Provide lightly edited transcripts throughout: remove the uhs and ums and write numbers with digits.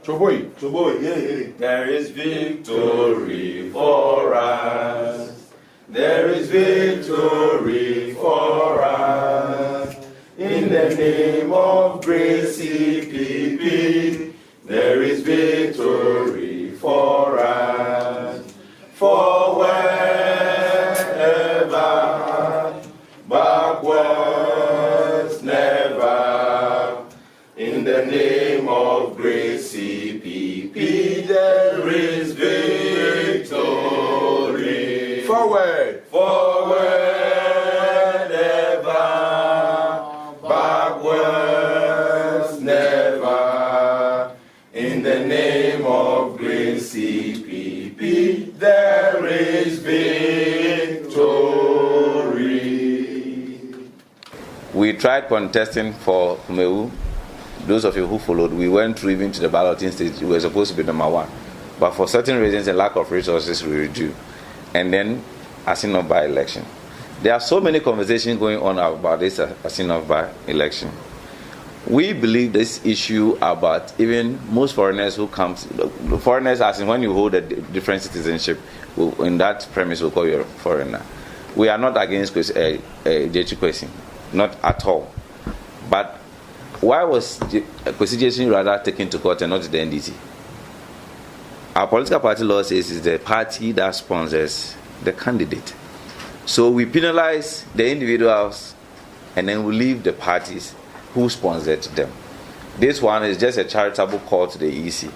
Choboy, yeah. There is victory for us. There is victory for us. In the name of Grace CPP, there is victory for us. For wherever, backwards never. In the name of Grace CPP, there is victory. Forward, ever, backwards never. In the name of Grace CPP, there is victory. We tried contesting for Kumewu. Those of you who followed, we went through even to the balloting stage. We were supposed to be number one. But for certain reasons, a lack of resources, we withdrew. And then, Asinov by-election. There are so many conversations going on about this Asinov by-election. We believe this issue about even most foreigners who come, foreigners as in when you hold a different citizenship, in that premise we'll call you a foreigner. We are not against Jechi Kwesi, not at all. But why was Kwesi Jechi rather taken to court and not the NDC? Our political party law says it's the party that sponsors the candidate. So we penalize the individuals and then we leave the parties who sponsored them. This one is just a charitable call to the EC.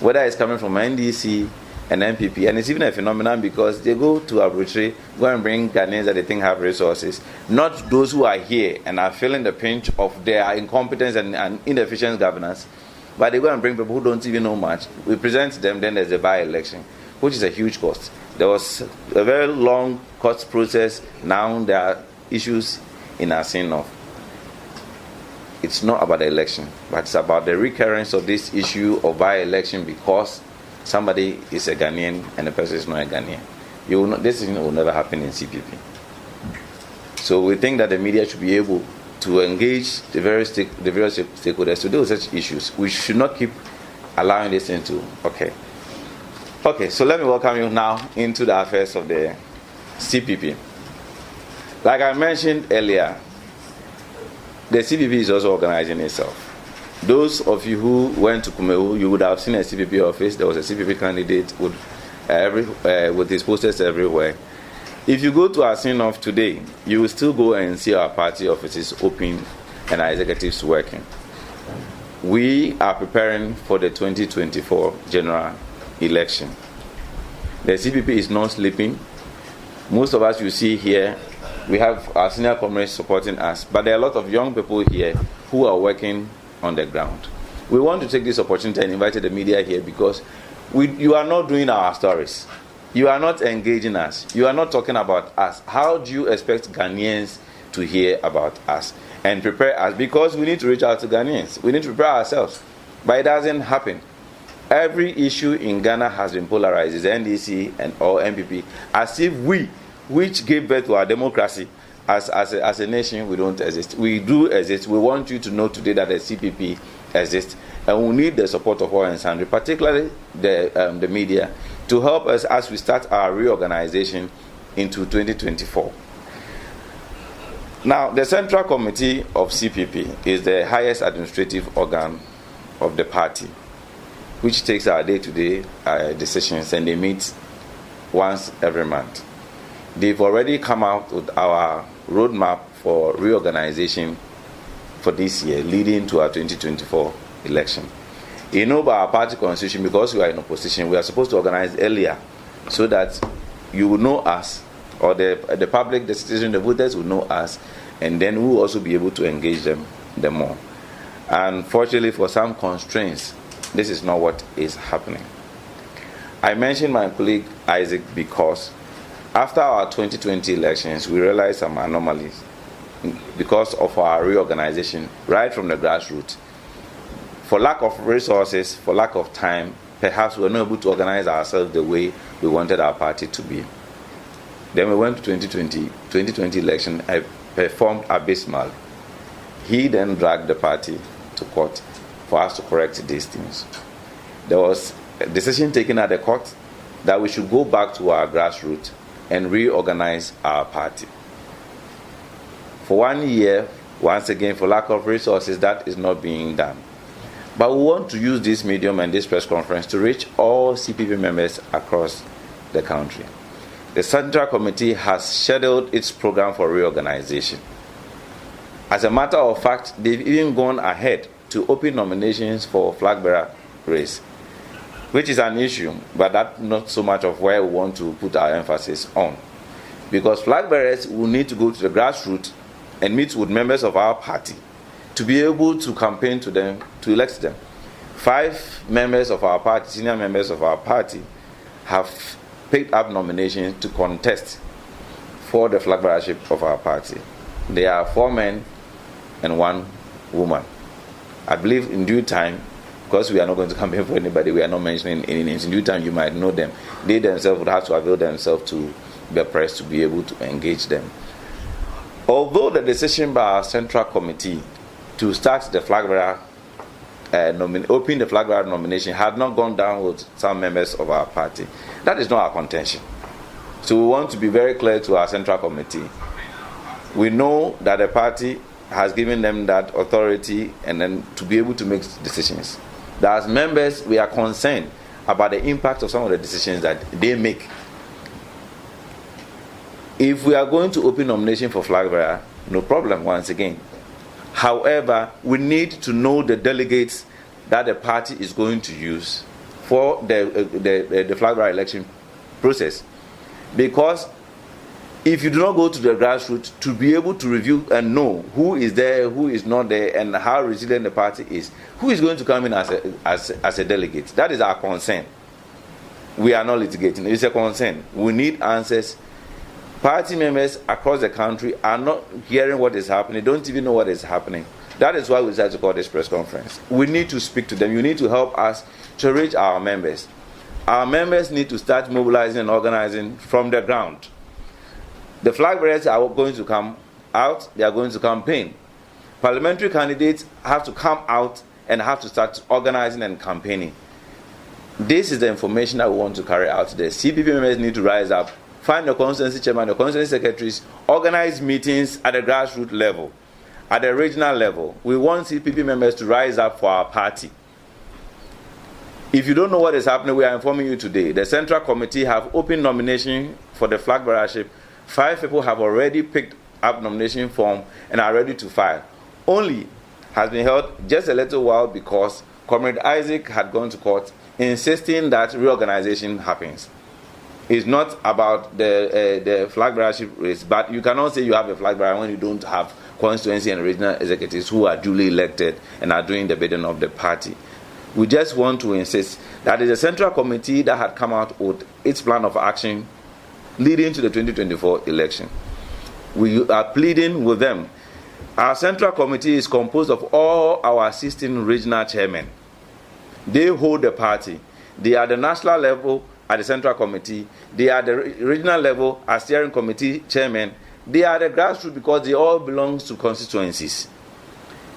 Whether it's coming from NDC and NPP, and it's even a phenomenon because they go to arbitrary, go and bring Ghanaians that they think have resources, not those who are here and are feeling the pinch of their incompetence and inefficient governance, but they go and bring people who don't even know much. We present them, then there's a by-election, which is a huge cost. There was a very long court process. Now there are issues in Asinov. It's not about the election, but it's about the recurrence of this issue of by-election because somebody is a Ghanaian and the person is not a Ghanaian. This thing will never happen in CPP. So we think that the media should be able to engage the various stakeholders to deal with such issues. We should not keep allowing this into, okay, so let me welcome you now into the affairs of the CPP. Like I mentioned earlier, the CPP is also organizing itself. Those of you who went to Kumewu, you would have seen a CPP office. There was a CPP candidate with his posters everywhere. If you go to Asinov today, you will still go and see our party offices open and our executives working. We are preparing for the 2024 general election. The CPP is not sleeping. Most of us you see here, we have our senior comrades supporting us, but there are a lot of young people here who are working on the ground. We want to take this opportunity and invite the media here because you are not doing our stories. You are not engaging us. You are not talking about us. How do you expect Ghanaians to hear about us and prepare us? Because we need to reach out to Ghanaians. We need to prepare ourselves. But it doesn't happen. Every issue in Ghana has been polarized. It's NDC or MPP. As if we, which gave birth to our democracy, as a nation, we don't exist. We do exist. We want you to know today that the CPP exists. And we need the support of all and sundry, particularly the media, to help us as we start our reorganization into 2024. Now, the Central Committee of CPP is the highest administrative organ of the party, which takes our day-to-day decisions, and they meet once every month. They've already come out with our roadmap for reorganization for this year, leading to our 2024 election. You know, by our party constitution, because we are in opposition, we are supposed to organize earlier so that you will know us, or the public, the citizens, the voters will know us, and then we will also be able to engage them more. Unfortunately, for some constraints, this is not what is happening. I mentioned my colleague Isaac because after our 2020 elections, we realized some anomalies because of our reorganization right from the grassroots. For lack of resources, for lack of time, perhaps we were not able to organize ourselves the way we wanted our party to be. Then we went to 2020 election. I performed abysmal. He then dragged the party to court. for us to correct these things. There was a decision taken at the court that we should go back to our grassroots and reorganize our party. For 1 year, once again, for lack of resources, that is not being done. But we want to use this medium and this press conference to reach all CPP members across the country. The Central Committee has scheduled its program for reorganization. As a matter of fact, they've even gone ahead to open nominations for flag bearer race, which is an issue, but that's not so much of where we want to put our emphasis on. Because flag bearers will need to go to the grassroots and meet with members of our party to be able to campaign to them, to elect them. 5 members of our party, senior members of our party, have picked up nominations to contest for the flag bearership of our party. There are 4 men and 1 woman. I believe in due time, because we are not going to campaign for anybody, we are not mentioning any names. In due time, you might know them. They themselves would have to avail themselves to the press to be able to engage them. Although the decision by our Central Committee to start the flag bearer, open the flag bearer nomination had not gone down with some members of our party, that is not our contention. So we want to be very clear to our Central Committee. We know that the party has given them that authority and then to be able to make decisions. That as members, we are concerned about the impact of some of the decisions that they make. If we are going to open nomination for flag bearer, no problem once again. However, we need to know the delegates that the party is going to use for the flag bearer election process. Because if you do not go to the grassroots to be able to review and know who is there, who is not there, and how resilient the party is, who is going to come in as a delegate? That is our concern. We are not litigating. It's a concern. We need answers. Party members across the country are not hearing what is happening. They don't even know what is happening. That is why we decided to call this press conference. We need to speak to them. You need to help us to reach our members. Our members need to start mobilizing and organizing from the ground. The flag bearers are going to come out. They are going to campaign. Parliamentary candidates have to come out and have to start organizing and campaigning. This is the information that we want to carry out today. CPP members need to rise up, find the constituency chairman, the constituency secretaries, organize meetings at the grassroots level, at the regional level. We want CPP members to rise up for our party. If you don't know what is happening, we are informing you today. The Central Committee have opened nomination for the flag bearership. 5 people have already picked up nomination form and are ready to file. Only has been held just a little while because Comrade Isaac had gone to court insisting that reorganization happens. It's not about the flag bearership race, but you cannot say you have a flag bearer when you don't have constituency and regional executives who are duly elected and are doing the bidding of the party. We just want to insist that it's a Central Committee that had come out with its plan of action leading to the 2024 election. We are pleading with them. Our Central Committee is composed of all our 16 regional chairmen. They hold the party. They are the national level at the Central Committee. They are the regional level as steering committee chairmen. They are the grassroots because they all belong to constituencies.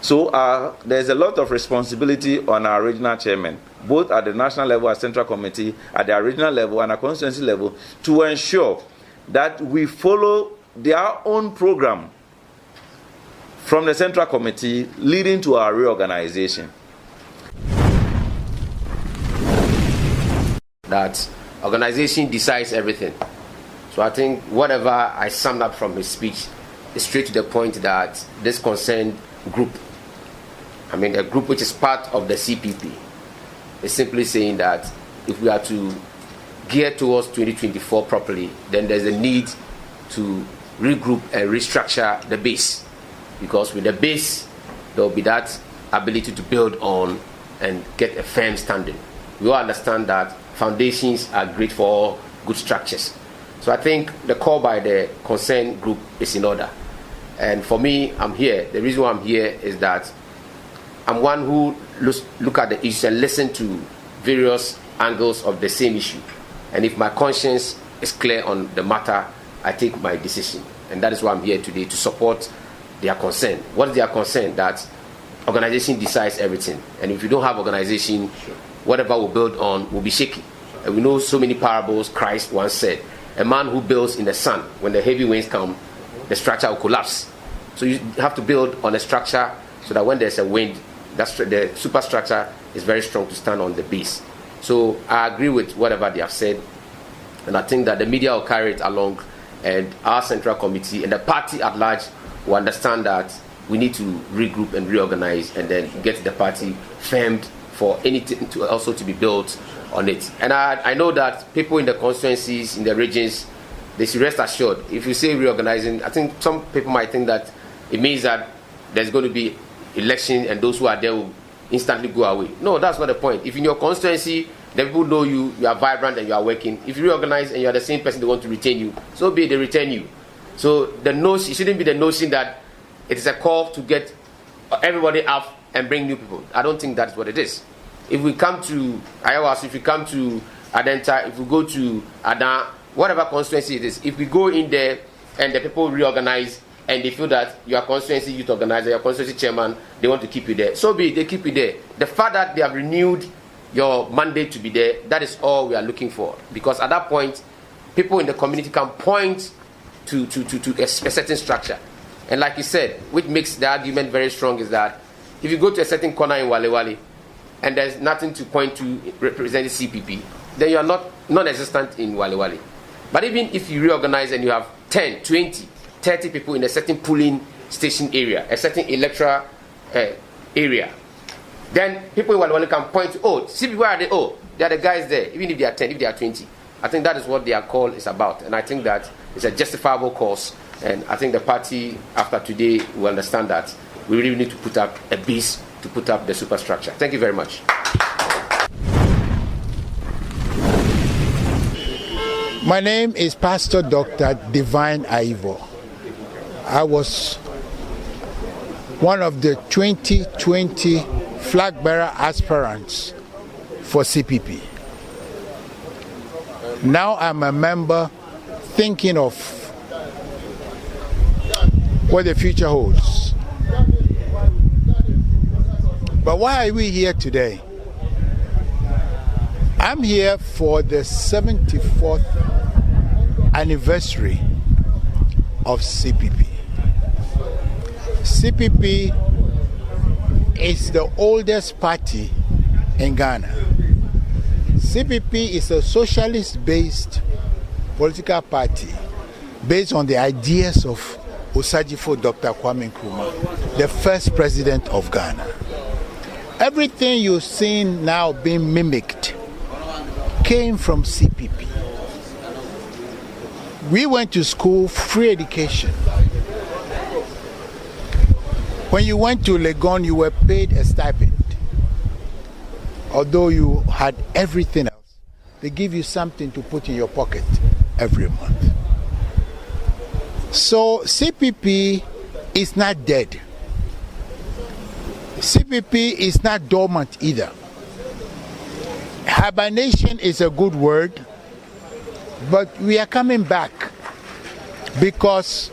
So there's a lot of responsibility on our regional chairmen, both at the national level, at Central Committee, at the regional level, and at constituency level, to ensure that we follow their own program from the Central Committee leading to our reorganization. That organization decides everything. So I think whatever I summed up from his speech is straight to the point that this concerned group, a group which is part of the CPP, is simply saying that if we are to gear towards 2024 properly, then there's a need to regroup and restructure the base. Because with the base, there will be that ability to build on and get a firm standing. We all understand that foundations are great for all good structures. So I think the call by the concerned group is in order. And for me, I'm here. The reason why I'm here is that I'm one who look at the issue and listen to various angles of the same issue. And if my conscience is clear on the matter, I take my decision. And that is why I'm here today, to support their concern. What is their concern? That organization decides everything. And if you don't have organization, whatever we build on will be shaky. And we know so many parables. Christ once said, a man who builds in the sun, when the heavy winds come, the structure will collapse. So you have to build on a structure so that when there's a wind, the superstructure is very strong to stand on the base. So I agree with whatever they have said, and I think that the media will carry it along, and our central committee and the party at large will understand that we need to regroup and reorganize and then get the party firmed for anything to also to be built on it. And I know that people in the constituencies, in the regions, they should rest assured. If you say reorganizing, I think some people might think that it means that there's going to be election and those who are there will instantly go away. No, that's not the point. If in your constituency, the people know you are vibrant and you are working, if you reorganize and you are the same person they want to retain you, so be it, they retain you. So the notion, it shouldn't be the notion that it is a call to get everybody up and bring new people. I don't think that's what it is. If we come to Ayawas, if we come to Adenta, if we go to Adan, whatever constituency it is, if we go in there and the people reorganize and they feel that your constituency youth organizer, your constituency chairman, they want to keep you there, so be it, they keep you there. The fact that they have renewed your mandate to be there, that is all we are looking for. Because at that point, people in the community can point to a certain structure. And like you said, which makes the argument very strong, is that if you go to a certain corner in Wale Wale and there's nothing to point to representing CPP, then you are not non-existent in Wale Wale. But even if you reorganize and you have 10, 20, 30 people in a certain polling station area, a certain electoral area, then people in Wale Wale can point to, oh, CPP, where are they? Oh, they are the guys there, even if they are 10, if they are 20. I think that is what their call is about. And I think that it's a justifiable cause. And I think the party, after today, will understand that we really need to put up a base to put up the superstructure. Thank you very much. My name is Pastor Dr. Divine Aivo. I was one of the 2020 flag bearer aspirants for CPP. Now I'm a member thinking of what the future holds. But why are we here today? I'm here for the 74th anniversary of CPP. CPP is the oldest party in Ghana. CPP is a socialist-based political party based on the ideas of Osagyefo Dr. Kwame Nkrumah, the first president of Ghana. Everything you're seeing now being mimicked came from CPP. We went to school, free education. When you went to Legon, you were paid a stipend. Although you had everything else, they give you something to put in your pocket every month. So CPP is not dead. CPP is not dormant either. Hibernation is a good word, but we are coming back because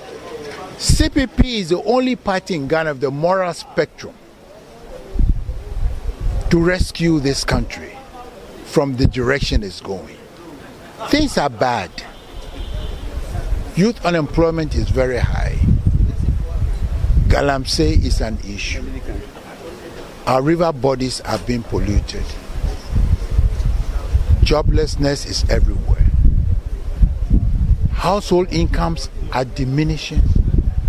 CPP is the only party in Ghana of the moral spectrum to rescue this country from the direction it's going. Things are bad. Youth unemployment is very high. Galamsey is an issue. Our river bodies are being polluted. Joblessness is everywhere. Household incomes are diminishing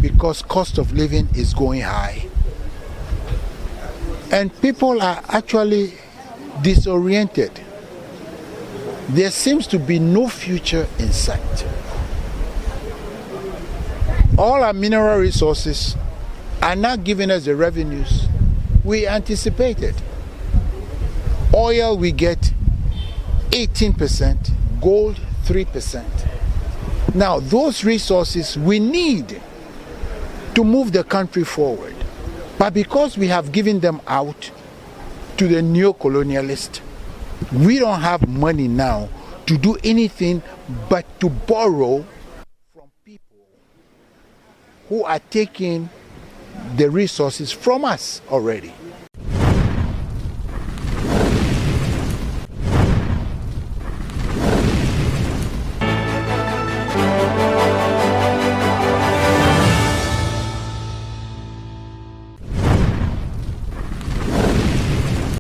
because cost of living is going high. And people are actually disoriented. There seems to be no future in sight. All our mineral resources are not giving us the revenues we anticipated. Oil we get 18%, gold 3%. Now those resources we need to move the country forward. But because we have given them out to the neo-colonialist, we don't have money now to do anything but to borrow from people who are taking the resources from us already.